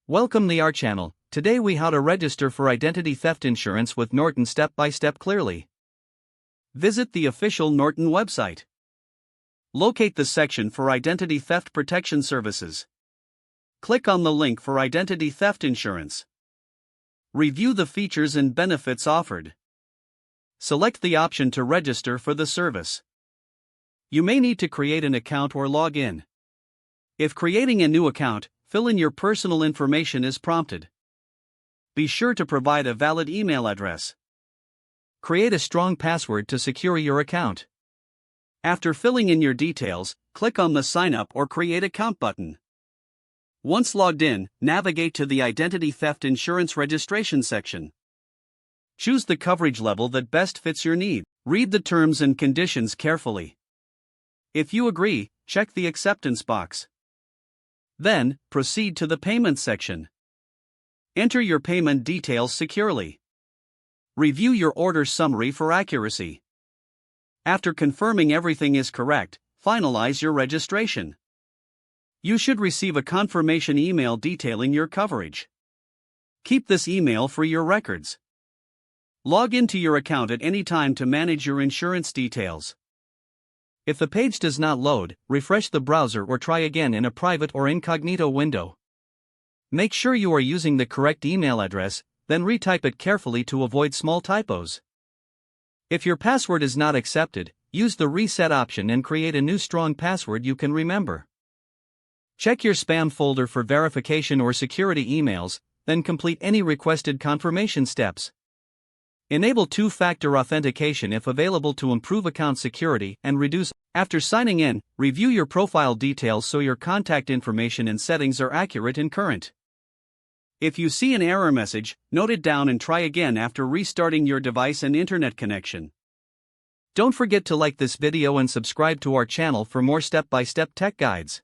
Welcome to our channel. Today we how to register for identity theft insurance with Norton step by step clearly. Visit the official Norton website. Locate the section for Identity Theft Protection Services. Click on the link for Identity Theft Insurance. Review the features and benefits offered. Select the option to register for the service. You may need to create an account or log in. If creating a new account, fill in your personal information as prompted. Be sure to provide a valid email address. Create a strong password to secure your account. After filling in your details, click on the Sign Up or Create Account button. Once logged in, navigate to the Identity Theft Insurance Registration section. Choose the coverage level that best fits your need. Read the terms and conditions carefully. If you agree, check the Acceptance box. Then, proceed to the Payment section. Enter your payment details securely. Review your order summary for accuracy. After confirming everything is correct, finalize your registration. You should receive a confirmation email detailing your coverage. Keep this email for your records. Log into your account at any time to manage your insurance details. If the page does not load, refresh the browser or try again in a private or incognito window. Make sure you are using the correct email address, then retype it carefully to avoid small typos. If your password is not accepted, use the reset option and create a new strong password you can remember. Check your spam folder for verification or security emails, then complete any requested confirmation steps. Enable two-factor authentication if available to improve account security and reduce. After signing in, review your profile details so your contact information and settings are accurate and current. If you see an error message, note it down and try again after restarting your device and internet connection. Don't forget to like this video and subscribe to our channel for more step-by-step tech guides.